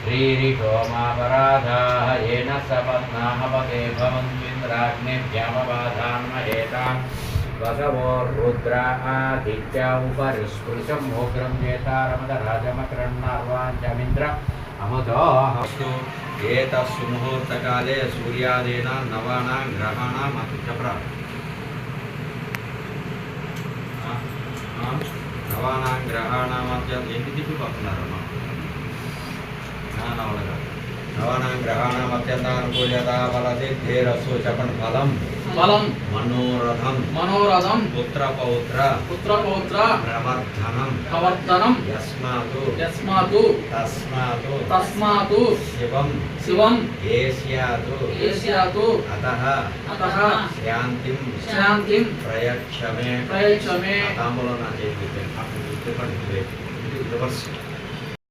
श्रीरिषोमापराधाः येन सपत्नाः पते भवन्त्विन्द्राग्निभ्यामबाधान्महेतान् वसवो रुद्रा आदित्या उपरिस्पृशं मोग्रं जेतारमदराजमकरन्नार्वाञ्चमिन्द्र अमुदोऽस्तु एतस्सु मुहूर्तकाले सूर्यादीनां नवानां ग्रहाणाम् नवानां नवानां ग्रहाणामत्यन्तानुकूल्यता फलसिद्धिरस्तु चपन् फलं मनोरथं पुत्रपौत्र प्रवर्धनं यस्मातु तस्मातु शिवं येष्यातु अतः शान्तिं प्रयच्छ मे ताम्बूलं ना